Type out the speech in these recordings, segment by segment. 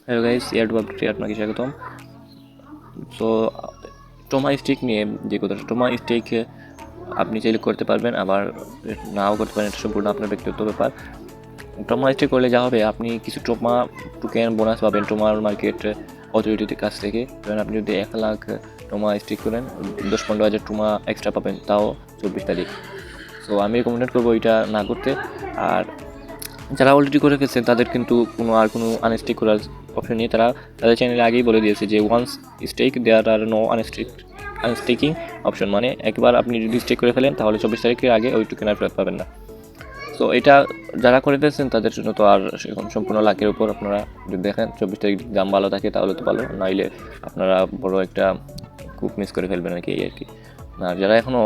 Hello guys, airdrop আপডেটে আপনাকে স্বাগতম। সো টোমা স্টিক নিয়ে যে কথাটা, টোমা স্টিক আপনি চাইলে করতে পারবেন, আবার নাও করতে পারেন, এটা সম্পূর্ণ আপনার ব্যক্তিগত ব্যাপার। টোমা স্টিক করলে যা হবে, আপনি কিছু টোমা টোকেন বোনাস পাবেন টোমার মার্কেট অথরিটির কাছ থেকে। কারণ আপনি যদি 1,00,000 টোমা স্টিক করেন, 10-15 হাজার টোমা এক্সট্রা পাবেন, তাও 24 তারিখ। সো আমি রেকমেন্ড করবো এটা না করতে। আর যারা অলরেডি করে ফেলছেন তাদের কিন্তু কোনো আনস্টিক করার অপশন নেই। তাদের চ্যানেলে আগেই বলে দিয়েছে যে ওয়ান্স স্টেক দেয়ার আর নো আনস্টেকিং অপশন, মানে একবার আপনি যদি স্টেক করে ফেলেন তাহলে 24 তারিখের আগে ওই টোকেন আর ফেরত পাবেন না। সো এটা যারা করে ফেলছেন তাদের জন্য তো আর সেরকম সম্পূর্ণ লাখের উপর। আপনারা যদি দেখেন 24 তারিখ দাম ভালো থাকে তাহলে তো ভালো, নাইলে আপনারা বড় একটা খুব মিস করে ফেলবেন আর কি। আর যারা এখনও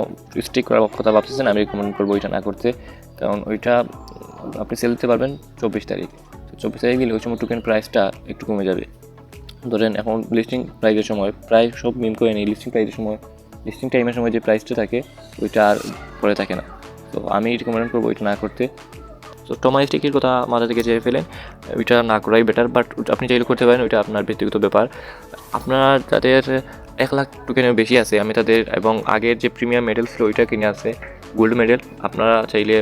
স্টিক করার কথা ভাবতেছেন, আমি রেকমেন্ড করবো ওইটা না করতে। কারণ ওইটা আপনি সেল দিতে পারবেন 24 তারিখ। তো 24 তারিখ দিলে ওই সময় টোকেন প্রাইসটা একটু কমে যাবে। ধরেন এখন লিস্টিং প্রাইসের সময় প্রায় সব মিম করে নিই, লিস্টিং টাইমের সময় যে প্রাইসটা থাকে ওইটা আর পরে থাকে না। তো আমি রেকমেন্ড করবো ওইটা না করতে। তো টোমা স্টিকের কথা মাথা থেকে চেয়ে ফেলেন, ওইটা না করাই বেটার। বাট আপনি চাইলে করতে পারেন, ওইটা আপনার ব্যক্তিগত ব্যাপার। আপনারা যাদের 1,00,000 টোকেনের বেশি আছে, আমি তাদের এবং আগের যে প্রিমিয়াম মেডেল ছিল ওইটা কিনে আছে, গোল্ড মেডেল, আপনারা চাইলে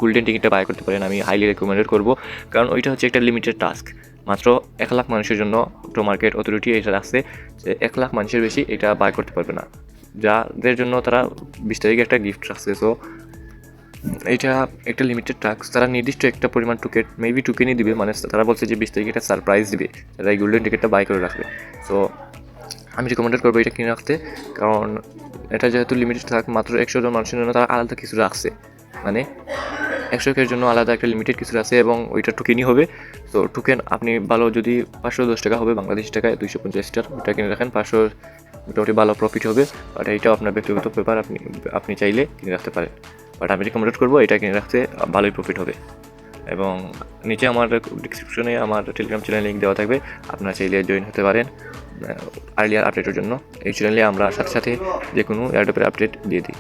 গোল্ডেন টিকিটটা বাই করতে পারেন। আমি হাইলি রেকমেন্ড করবো, কারণ ওইটা হচ্ছে একটা লিমিটেড টাস্ক। মাত্র 1,00,000 মানুষের জন্য টো মার্কেট অথরিটি এটা রাখছে যে 1,00,000 মানুষের বেশি এটা বাই করতে পারবে না, যাদের জন্য তারা 20 তারিখে একটা গিফট রাখছে। সো এটা একটা লিমিটেড টাস্ক, তারা নির্দিষ্ট একটা পরিমাণ টোকেন মেবি টোকেনই দিবে, মানে তারা বলছে যে 20 তারিখে একটা সারপ্রাইজ দিবে, তারা এই গোল্ডেন টিকিটটা বাই করে রাখবে। সো আমি রিকমেন্ড করবো এটা কিনে রাখতে, কারণ এটা যেহেতু লিমিটেড থাক, মাত্র 100 জন মানুষের জন্য তারা আলাদা কিছু রাখছে, মানে 100 জন্য আলাদা একটা লিমিটেড কিছু আছে এবং ওইটা টোকেনই হবে। তো টোকেন আপনি ভালো, যদি 510 টাকা হবে বাংলাদেশি টাকায় 250 ওইটা কিনে রাখেন, 500 মোটামুটি ভালো প্রফিট হবে। বাট এইটাও আপনার ব্যক্তিগত ব্যাপার, আপনি চাইলে কিনে রাখতে পারেন। বাট আমি রিকমেন্ড করবো এটা কিনে রাখতে, ভালোই প্রফিট হবে। এবং নিচে আমার ডিসক্রিপশনে আমার টেলিগ্রাম চ্যানেল লিঙ্ক দেওয়া থাকবে, আপনারা চাইলে জয়েন হতে পারেন আর্লিয়ার আপডেটের জন্য। এই চ্যানেলে আমরা সাথে সাথে যে কোনো এয়ারড্রপের আপডেট দিয়ে দিই।